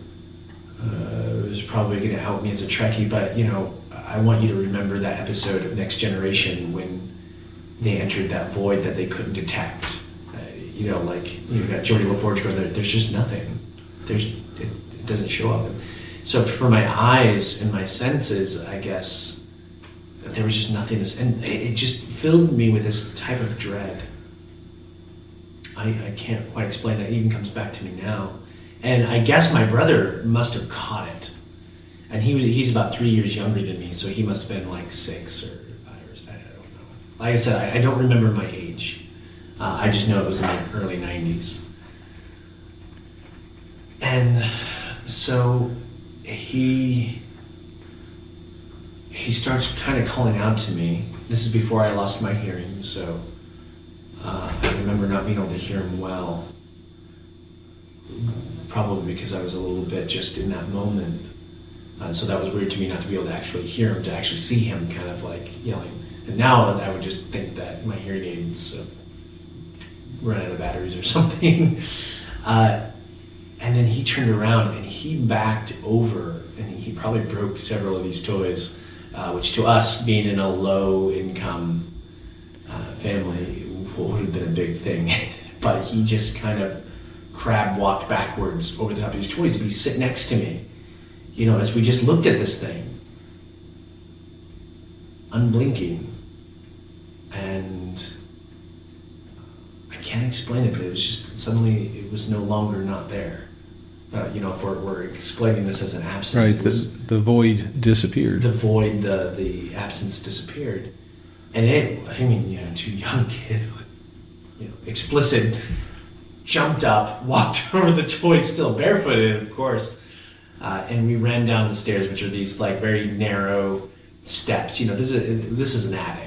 It was probably going to help me as a Trekkie, but you know, I want you to remember that episode of Next Generation when they entered that void that they couldn't detect. You know, like you got Geordie LaForge going there. There's just nothing. It doesn't show up. So for my eyes and my senses, I guess there was just nothingness, and it just filled me with this type of dread. I can't quite explain that. It even comes back to me now. And I guess my brother must have caught it. And he's about 3 years younger than me, so he must have been like 6 or 5 or I don't know. Like I said, I don't remember my age. I just know it was in the early 90s. And so he starts kind of calling out to me. This is before I lost my hearing, so I remember not being able to hear him well. Probably because I was a little bit just in that moment. So that was weird to me not to be able to actually hear him, to actually see him kind of like yelling. And now I would just think that my hearing aids run out of batteries or something. And then he turned around and he backed over and he probably broke several of these toys, which to us, being in a low income family, would have been a big thing. But he just kind of crab walked backwards over the top of these toys to be sit next to me. You know, as we just looked at this thing, unblinking. And I can't explain it, but it was just suddenly it was no longer not there. You know, if we're explaining this as an absence, right? The void disappeared. The void, the absence disappeared, and I mean, you know, 2 young kids, you know, explicit, jumped up, walked over the toys, still barefooted, of course, and we ran down the stairs, which are these like very narrow steps. You know, this is an attic.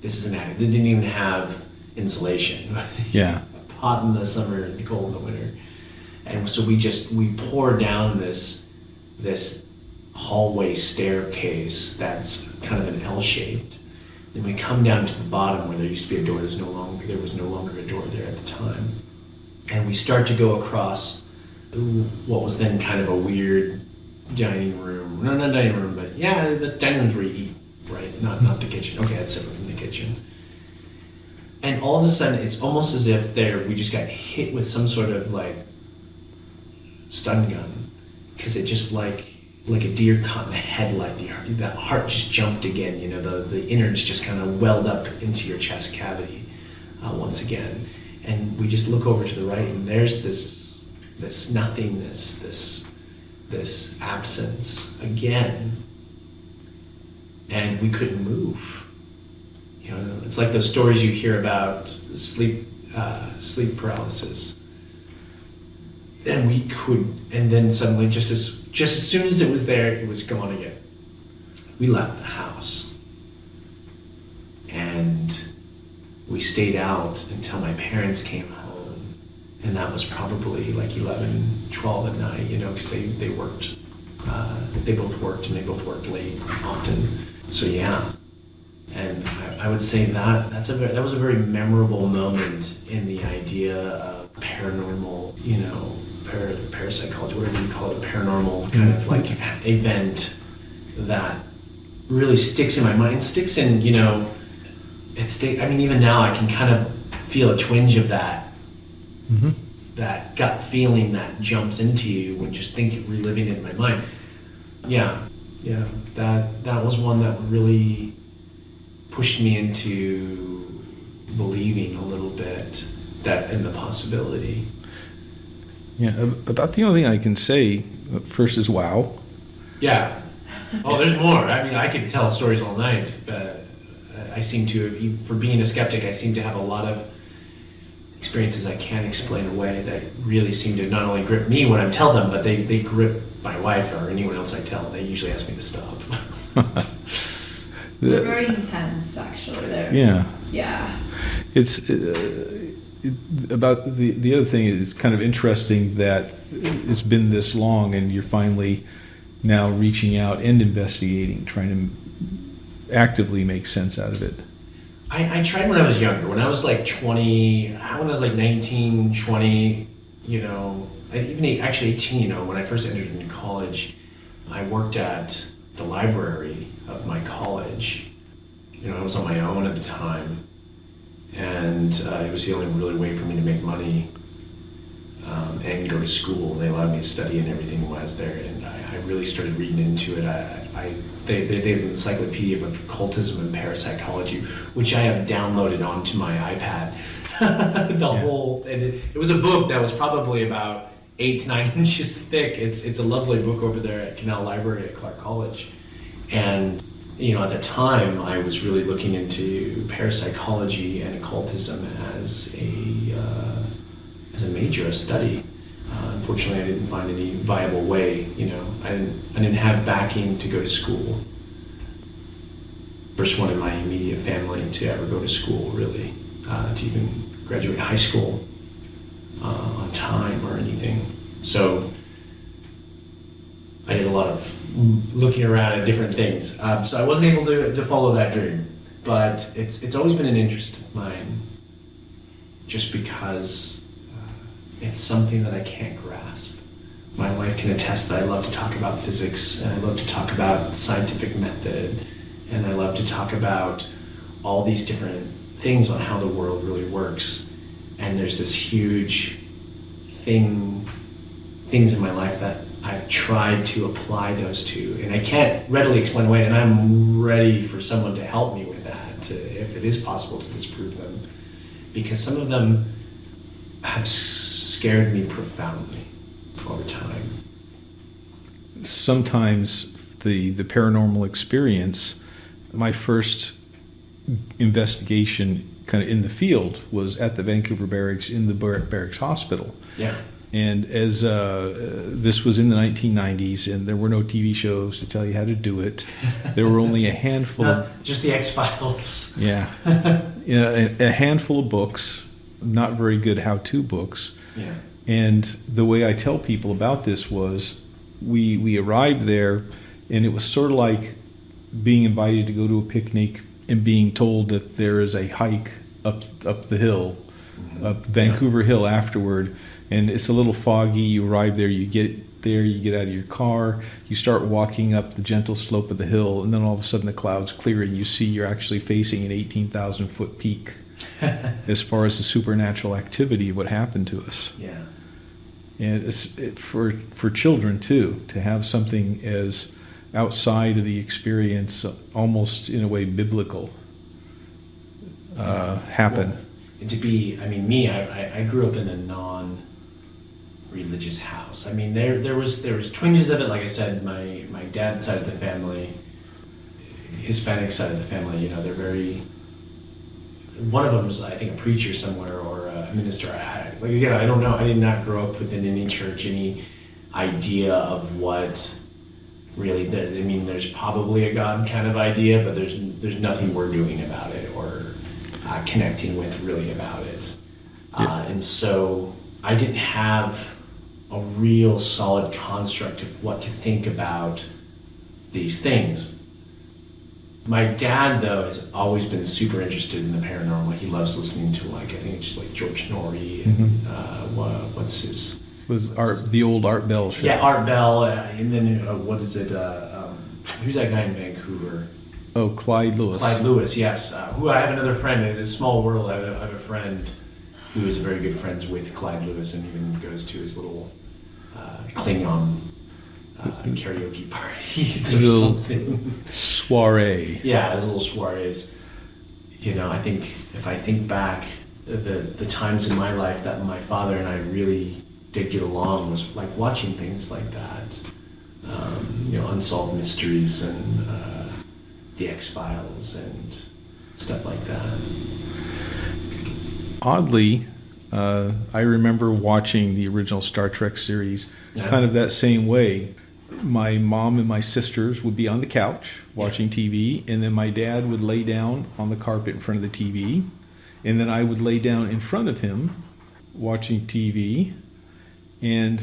This is an attic. They didn't even have insulation. Yeah. Hot in the summer and cold in the winter. And so we pour down this hallway staircase that's kind of an L-shaped. Then we come down to the bottom where there used to be a door. There was no longer a door there at the time. And we start to go across what was then kind of a weird dining room. No, not dining room, but yeah, that's dining room's where you eat, right? Not the kitchen. Okay, that's separate from the kitchen. And all of a sudden, it's almost as if we just got hit with some sort of like stun gun, because it just like a deer caught in the headlight. That heart just jumped again. You know, the innards just kind of welled up into your chest cavity once again. And we just look over to the right, and there's this nothingness, this absence again, and we couldn't move. You know, it's like those stories you hear about sleep paralysis. And we could, and then suddenly, just as soon as it was there, it was gone again. We left the house, and we stayed out until my parents came home, and that was probably like 11, 12 at night, you know, because they worked. They both worked, and they both worked late often. So yeah, and I would say that was a very memorable moment in the idea of paranormal, you know, parapsychology, whatever you call it, paranormal kind of like event that really sticks in my mind. It sticks in, you know, I mean, even now I can kind of feel a twinge of that, that gut feeling that jumps into you when just reliving it in my mind. Yeah, that was one that really pushed me into believing a little bit that in the possibility. Yeah, about the only thing I can say first is wow. Yeah. Oh, there's more. I mean, I could tell stories all night. I seem to, for being a skeptic, I seem to have a lot of experiences I can't explain away that really seem to not only grip me when I tell them, but they grip my wife or anyone else I tell. They usually ask me to stop. They're very intense, actually. Yeah. It's about the other thing is kind of interesting that it's been this long and you're finally now reaching out and investigating, trying to actively make sense out of it. I tried when I was younger. When I was like 20, when I was like 19, 20, actually 18, when I first entered into college, I worked at the library of my college. I was on my own at the time, and it was the only really way for me to make money and go to school. They allowed me to study and everything while I was there, and I really started reading into it. They have an encyclopedia of occultism and parapsychology, which I have downloaded onto my iPad. It was a book that was probably about 8 to 9 inches thick. It's a lovely book over there at Canal Library at Clark College. And at the time I was really looking into parapsychology and occultism as a major study. Unfortunately, I didn't find any viable way. I didn't have backing to go to school. First one in my immediate family to ever go to school, really, to even graduate high school on time or anything. So I did a lot of looking around at different things. So I wasn't able to follow that dream, but it's always been an interest of mine, just because it's something that I can't grasp. My wife can attest that I love to talk about physics, and I love to talk about the scientific method, and I love to talk about all these different things on how the world really works. And there's this huge things in my life that I've tried to apply those to, and I can't readily explain away, and I'm ready for someone to help me with that, if it is possible to disprove them, because some of them have scared me profoundly over time. Sometimes the paranormal experience, my first investigation kind of in the field was at the Vancouver Barracks, in the Barracks Hospital. Yeah. And as this was in the 1990s, and there were no TV shows to tell you how to do it. There were only a handful just the X-Files. Yeah. A handful of books, not very good how-to books. Yeah. And the way I tell people about this was, we arrived there, and it was sort of like being invited to go to a picnic and being told that there is a hike up the hill, up Vancouver Hill afterward, and it's a little foggy. You arrive there, you get there, you get out of your car, you start walking up the gentle slope of the hill, and then all of a sudden the clouds clear and you see you're actually facing an 18,000 foot peak as far as the supernatural activity of what happened to us. Yeah. And for children too, to have something as outside of the experience, almost in a way biblical, happen. Well, and to be, I grew up in a non-religious house. There was twinges of it. Like I said, my dad's side of the family, Hispanic side of the family, they're very. One of them was, I think, a preacher somewhere or a minister. I don't know. I did not grow up within any church, any idea of what really. There's probably a God kind of idea, but there's nothing we're doing about it or connecting with really about it. Yeah. And so I didn't have a real solid construct of what to think about these things. My dad, though, has always been super interested in the paranormal. He loves listening to, I think it's like George Norrie and The old Art Bell show. Yeah, Art Bell, and then who's that guy in Vancouver? Oh, Clyde Lewis. Clyde Lewis, yes. Who I have another friend. It's a small world. I have a friend who is very good friends with Clyde Lewis, and even goes to his little Klingon karaoke parties or something. Soiree. Yeah, his little soirees. I think if I think back, the times in my life that my father and I really did get along was like watching things like that. Unsolved mysteries and the X-Files and stuff like that. Oddly, I remember watching the original Star Trek series kind of that same way. My mom and my sisters would be on the couch watching TV, and then my dad would lay down on the carpet in front of the TV, and then I would lay down in front of him watching TV, and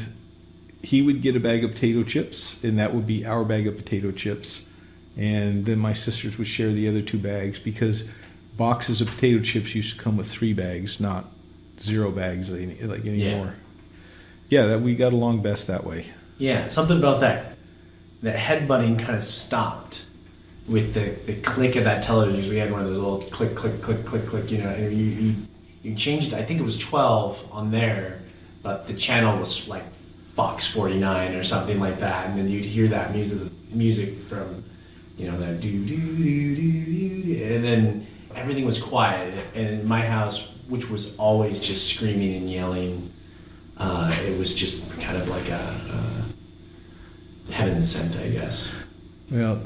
he would get a bag of potato chips, and that would be our bag of potato chips, and then my sisters would share the other 2 bags, because boxes of potato chips used to come with 3 bags, not 0 bags like anymore. Yeah, that we got along best that way. Yeah, something about that headbutting kind of stopped with the click of that television. We had one of those little click, click, click, click, click, and you changed, I think it was 12 on there, but the channel was like Fox 49 or something like that, and then you'd hear that music from, that do, and then everything was quiet, and in my house, which was always just screaming and yelling, it was just kind of like a heaven sent, I guess. Well,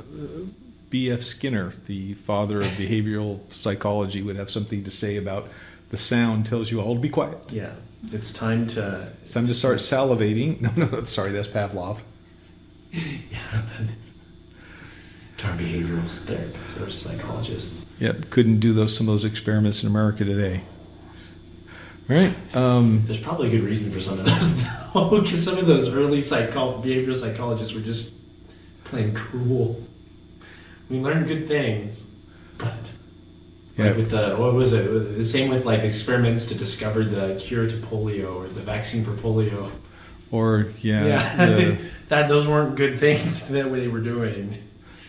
B.F. Skinner, the father of behavioral psychology, would have something to say about the sound tells you all to be quiet. Yeah, it's time to start salivating. No, sorry, that's Pavlov. Yeah, to our behavioral therapists or psychologists. Yep, couldn't do some of those experiments in America today. All right. There's probably a good reason for some of those, though, because some of those early behavioral psychologists were just plain cruel. We learned good things, but like with what was it? The same with like experiments to discover the cure to polio or the vaccine for polio. Or those weren't good things that they were doing.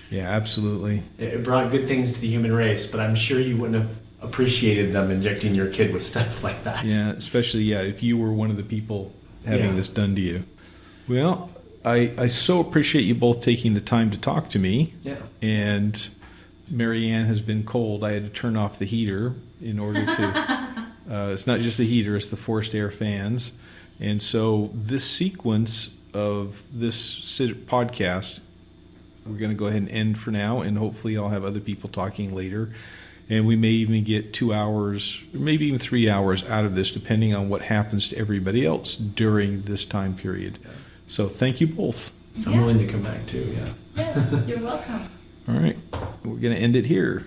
Yeah, absolutely. It brought good things to the human race, but I'm sure you wouldn't have appreciated them injecting your kid with stuff like that. Yeah, especially if you were one of the people having this done to you. Well, I so appreciate you both taking the time to talk to me. Yeah. And Marianne has been cold. I had to turn off the heater in order to... it's not just the heater, it's the forced air fans. And so this sequence of this podcast, we're going to go ahead and end for now, and hopefully I'll have other people talking later. And we may even get 2 hours, or maybe even 3 hours out of this, depending on what happens to everybody else during this time period. Yeah. So thank you both. I'm willing to come back too, Yes, you're welcome. All right. We're going to end it here.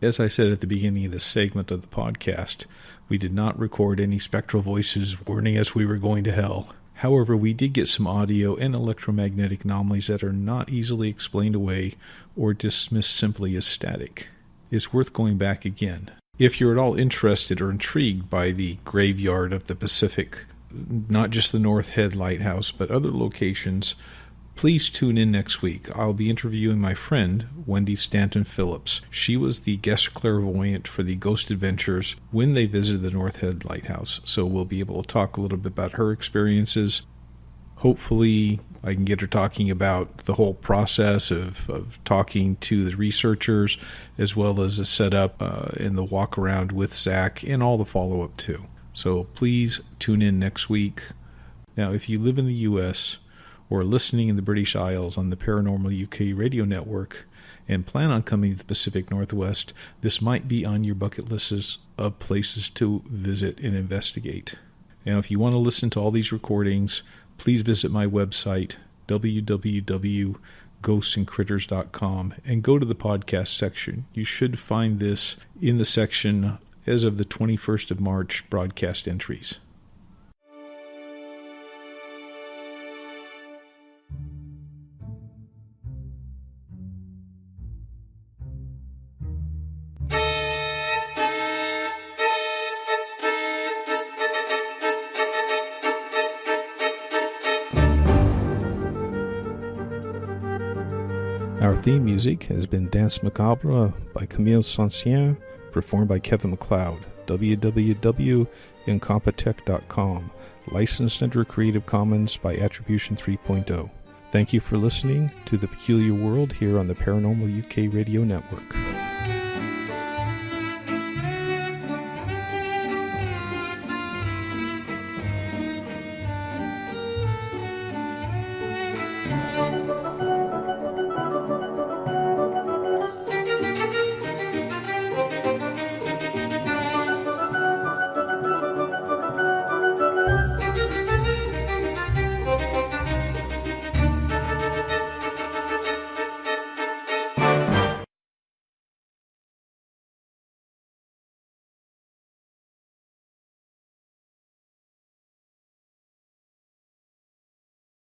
As I said at the beginning of this segment of the podcast, we did not record any spectral voices warning us we were going to hell. However, we did get some audio and electromagnetic anomalies that are not easily explained away or dismissed simply as static. It's worth going back again. If you're at all interested or intrigued by the graveyard of the Pacific, not just the North Head Lighthouse, but other locations, please tune in next week. I'll be interviewing my friend, Wendy Stanton Phillips. She was the guest clairvoyant for the Ghost Adventures when they visited the North Head Lighthouse. So we'll be able to talk a little bit about her experiences. Hopefully, I can get her talking about the whole process of talking to the researchers, as well as the setup and the walk around with Zak and all the follow-up too. So please tune in next week. Now, if you live in the U.S., or listening in the British Isles on the Paranormal UK radio network and plan on coming to the Pacific Northwest, this might be on your bucket lists of places to visit and investigate. Now, if you want to listen to all these recordings, please visit my website, www.ghostsandcritters.com, and go to the podcast section. You should find this in the section as of the 21st of March broadcast entries. Our theme music has been Dance Macabre by Camille Saint-Saëns, performed by Kevin MacLeod, www.incompetech.com, licensed under Creative Commons by Attribution 3.0. Thank you for listening to The Peculiar World here on the Paranormal UK Radio Network.